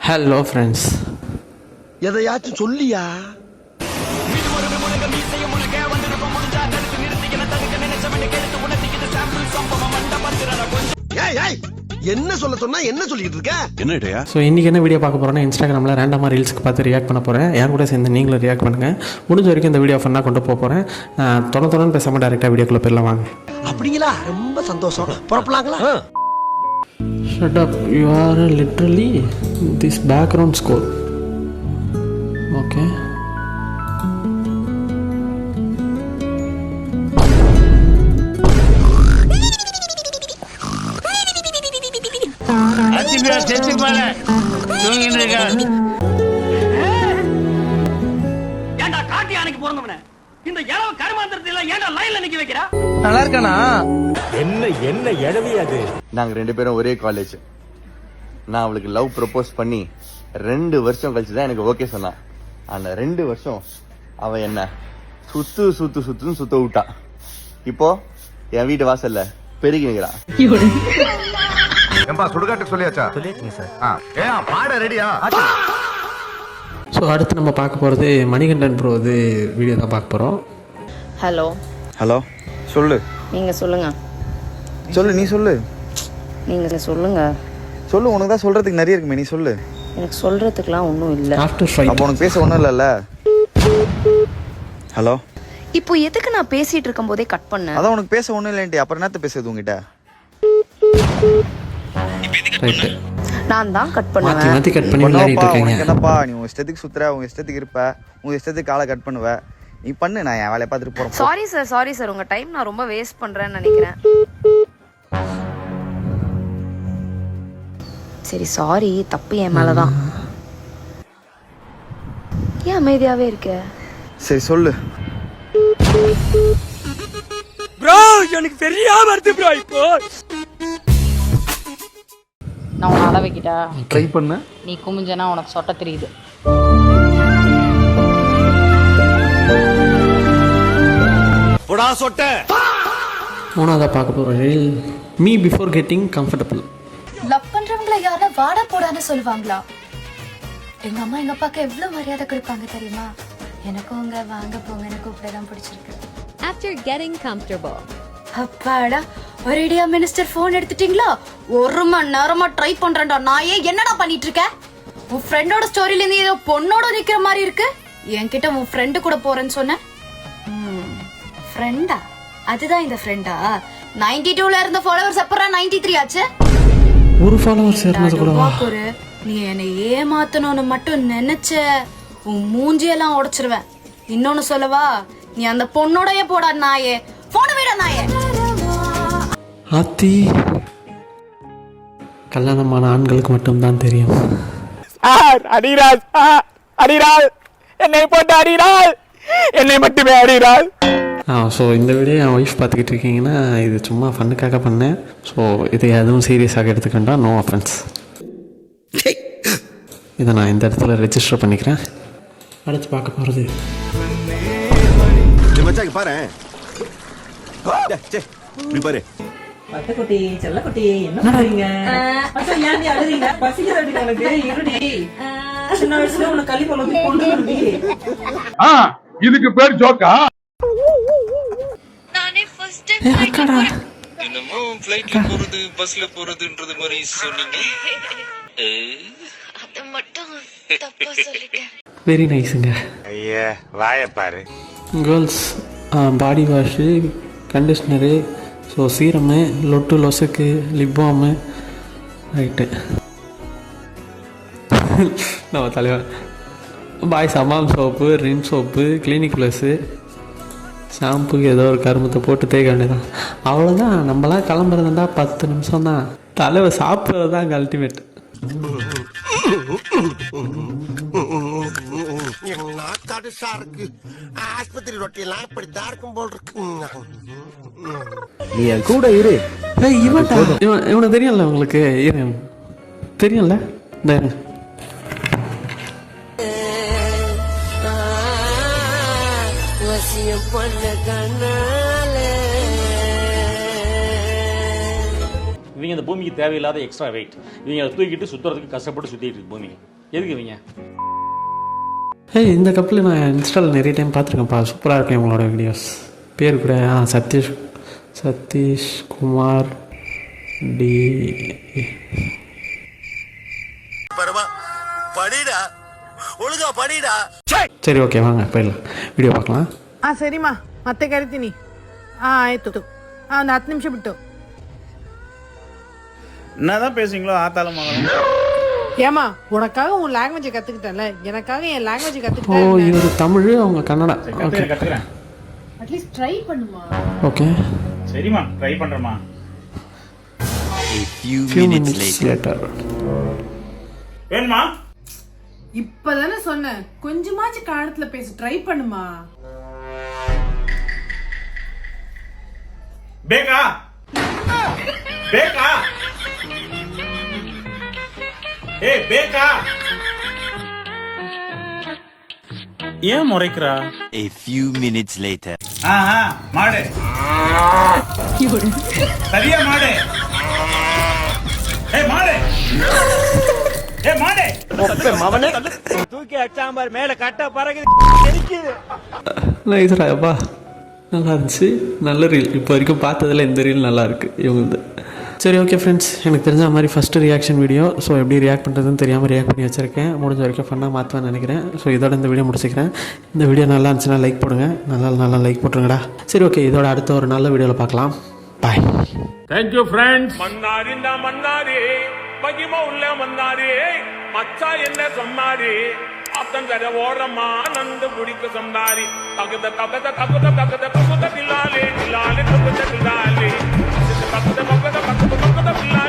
Hello friends, எதையாச்சும் சொல்லியா? என்ன சொல்ல சொன்னா என்ன சொல்லிட்டு இருக்க? என்னடா? ஸோ இன்றைக்கி என்ன வீடியோ பார்க்க போகிறோன்னா, இன்ஸ்டாகிராமில் ரேண்டமாக ரீல்ஸ்க்கு பார்த்து ரியாக்ட் பண்ண போகிறேன். என் கூட சேர்ந்து நீங்களும் ரியாக்ட் பண்ணுங்கள். முடிஞ்ச வரைக்கும் இந்த வீடியோ ஃபன்னாக கொண்டு போகிறேன். தொடர்ந்து பேசாமல் டேரெக்டாக வீடியோக்குள்ளே போயிடலாம் வாங்க. அப்படிங்களா? ரொம்ப சந்தோஷம். புறப்படலாங்களா? Shut up, you are literally this background score. Okay. இந்த இளவ கருமாந்திரத்துல ஏன்டா லைன்ல நிக்க வைக்கிறா? நல்லா இருக்கானா? என்ன எழவி அது? நாங்க 2 பேரும் ஒரே காலேஜ். நான் அவளுக்கு லவ் ப்ரப்போஸ் பண்ணி 2 வருஷம் கழிச்சு தான் எனக்கு ஓகே சொன்னா. அந்த 2 வருஷம் அவ என்ன சுத்துன்னு சுத்த விட்டா. இப்போ என் வீட்டு வாசல்ல பெருகி நிக்கிறா. சுடுகாட்டுக்கு சொல்லியாச்சா? சொல்லியாச்சுங்க சார். பாட ரெடியா? ஸோ அடுத்து நம்ம பார்க்க போகிறது மணிகண்டன் ப்ரோ வீடியோ தான் பார்க்க போகிறோம். ஹலோ சொல்லு. நீங்கள் சொல்லுங்கள். நீ சொல்லு. நீங்கள் சொல்லுங்கள். உனக்கு தான் சொல்கிறதுக்கு நிறைய இருக்குமே, நீ சொல்லு. எனக்கு சொல்கிறதுக்குலாம் ஒன்றும் இல்லை. ஆஃப்டர் ஃபைட் அப்போ உனக்கு பேச ஒன்றும் இல்லைல்ல? ஹலோ, இப்போ எதுக்கு நான் பேசிகிட்டு இருக்கும் போதே கட் பண்ணேன்? அதான் உனக்கு பேச ஒன்றும் இல்லைன்ட்டு அப்புறம் என்னத்த பேசுறது உங்ககிட்ட? ரைட்டு, நான் தான் கட் மாற்றி பண்ணுவேன். மாற்றி கட் பண்ணி விளையாடிட்டு இருக்கீங்க. உனக்கு என்னப்பா, நீ உங்கள் இஷ்டத்துக்கு சுற்றுற, உங்கள் இஷ்டத்துக்கு இருப்ப, உங்கள் இஷ்டத்துக்கு காலை கட் பண்ணுவ. நீ பண்ணு, நான் என் வேலையை பார்த்துட்டு போகிறேன். சாரி சார் உங்கள் டைம் நான் ரொம்ப வேஸ்ட் பண்ணுறேன்னு நினைக்கிறேன். சரி சாரி, தப்பு என் மேலே தான். ஏன் அமைதியாகவே இருக்க? சரி சொல்லு. ப்ரோ எனக்கு பெரிய வருது ப்ரோ. இப்போ நான் உன்னை அழ வைக்கிட்டா? ட்ரை பண்ண. நீ குமிஞ்சனா உனக்கு சொட்ட தெரியுது. போடா சொட்ட. மூணாவதாக பார்க்க போகிற real me before getting comfortable. Love பண்றவங்களை யாரா வாடா போடான்னு சொல்லுவாங்களா? எங்க அம்மா எங்க அப்பாக்கு எவ்வளவு மரியாதை கொடுப்பாங்க தெரியுமா? எனக்கும் உங்க வாங்க போங்கன்னு கூப்பிடதான் பிடிச்சிருக்கு. After getting comfortable. அப்பாடா, ஒரேடியா மினிஸ்டர் போன் எடுத்துட்டீங்களா? 1 மணி நேரமா ட்ரை பண்றேன்டா. நான் என்னடா பண்ணிட்டு இருக்க? உன் ஃப்ரெண்டோட ஸ்டோரியில இருந்து ஏதோ பொண்ணோட நிக்கிற மாதிரி இருக்கு. என்கிட்ட உன் ஃப்ரெண்டு கூட போறேன்னு சொன்ன. ஃப்ரெண்டா? அதுதான் இந்த ஃப்ரெண்டா? 92ல இருந்த ஃபாலோவர்ஸ் அப்புறம் 93 ஆச்சு. ஒரு ஃபாலோவர்ஸ் சேர்ந்தது கூட வாக்குரு. நீ என்னை ஏமாத்தணும்னு மட்டும் நினைச்ச உன் மூஞ்சியெல்லாம் உடைச்சிருவேன். இன்னொன்னு சொல்லவா? நீ அந்த பொண்ணோடய போடா நாயே. போன விட நாயே. ஆத்தி, கல்யாணமான ஆண்களுக்கு மட்டும்தான் தெரியும். அடிரால் என்னை போட்டு அடிரால், என்னை மட்டுமே அடிரால். ஸோ இந்த வீடியோ என் ஒய்ஃப் பார்த்துக்கிட்டு இருக்கீங்கன்னா இது சும்மா ஃபண்ணுக்காக பண்ணேன். ஸோ இதை எதுவும் சீரியஸாக எடுத்துக்கிட்டா நோ அஃபென்ஸ். இதை நான் இந்த இடத்துல ரெஜிஸ்டர் பண்ணிக்கிறேன். அடுத்து பார்க்க போகிறது பாரு. பாரு பட்டக்குட்டி செல்லக்குட்டி என்ன பண்றீங்க? ஏன் அழுறீங்க? பசிக்குது எனக்கு. இருடி, சின்ன வயசுல உனக்கு களி குழம்பு கொண்டு இதுக்கு பேர் ஜோக்கா? நானே ஃபர்ஸ்ட் டைம் தினமும் ஃளைட்ல போறது பஸ்ல போறதுன்றது மாதிரி சொன்னீங்க. அது மட்டும் தப்பா சொல்லிட்டேன். வெரி நைஸுங்க. ஐயா வாய பாரு. Girls body wash, conditioner, so serum, லொட்டு லொசுக்கு, லிப் பாமு, ரைட்டு நம்ம தலைவர். Boys Hamam soap, Rin soap, clinic plus, ஷாம்புக்கு ஏதோ ஒரு கருமத்தை போட்டு தேய்க்க வேண்டியதான். அவ்வளோதான். நம்மளாம் கிளம்புறதுண்டா 10 நிமிஷம் தான். தலைவர் சாப்பிட்றது தான் அங்கே அல்டிமேட். ஆஸ்பத்திரி ரொட்டியெல்லாம் இப்படித்தான் இருக்கும் போல் இருக்கு. நீ என் கூட இரு. இவனை தெரியல உங்களுக்கு? தெரியல. இந்த இவங்க இந்த பூமிக்கு தேவையில்லாத எக்ஸ்ட்ரா வெயிட். இவங்க அதை தூக்கிட்டு சுற்றுறதுக்கு கஷ்டப்பட்டு சுற்றிட்டு இருக்கு பூமி. எதுக்கு இவங்க? ஏய், இந்த கப்பில் நான் இன்ஸ்டாவில் நிறைய டைம் பார்த்துருக்கேன்ப்பா. சூப்பராக இருக்கேன் உங்களோட வீடியோஸ். பேர் கூட சதீஷ் குமார் டி. படிடா ஒழுங்கா படிடா. சரி, ஓகே, வாங்க போயிடலாம், வீடியோ பார்க்கலாம். ಸರಿಮಾ ಮತ್ತೆ ಕರಿತೀನಿ. ಆಯ್ತು. ಒಂದು 10 ನಿಮಿಷ ಬಿಟ್ಟು. என்னதான் பேசுறீங்களோ ஆத்தாலும் மகளும். ஏமா உனக்காக உன் லாங்குவேஜ் கத்துக்கிட்டேன்ல, எனக்காக என் லாங்குவேஜ் ஓ, கத்துக்கிட்டேன். இவர் தமிழ், அவங்க கன்னடா. ஓகே, கத்துக்கிறேன். அட்லீஸ்ட் ட்ரை பண்ணுமா. ஓகே, சரிம்மா ட்ரை பண்றேம்மா. few minutes later. வேணுமா? இப்பதானே சொன்னேன், கொஞ்சமாச்சு காலத்துல பேச ட்ரை பண்ணுமா. பேக்கா பேக்கா ஏய் பேக்கா ஏன் முறைக்கிறா? A few minutes later. மாடு சரியா மாடு. ஏய் மாடு ஏய் மாடு மவனே தூக்கி அச்சாம்பார் மேல கட்ட பறகுது. நைஸ்ராப்பா, நல்லா இருந்துச்சு. நல்ல ரீல், இப்போ வரைக்கும் பார்த்ததில் இந்த ரீல் நல்லா இருக்குது இவங்க. சரி, ஓகே ஃப்ரெண்ட்ஸ், எனக்கு தெரிஞ்ச மாதிரி ஃபஸ்ட்டு ரியாக்ஷன் வீடியோ. ஸோ எப்படி ரியாக்ட் பண்ணுறதுன்னு தெரியாமல் ரியாக்ட் பண்ணி வச்சுருக்கேன். முடிஞ்ச வரைக்கும் ஃபன்னாக மாற்றுவேன்னு நினைக்கிறேன். ஸோ இதோட இந்த வீடியோ முடிச்சுக்கிறேன். இந்த வீடியோ நல்லா இருந்துச்சுன்னா லைக் போடுங்க. நல்லா லைக் போட்டுருங்கடா. சரி, ஓகே, இதோட அடுத்த ஒரு நல்ல வீடியோவில் பார்க்கலாம். பாய். Thank you friends. மன்னாரி பகிமா உள்ள மன்னாரி மச்சா என்ன சொன்னாரி அத்தங்கர ஓரமா நந்து குடிக்க சொன்னாரி தகுத தில்லாலே தில்லாலே தகுத தில்லாலே தகுத தில்லாலே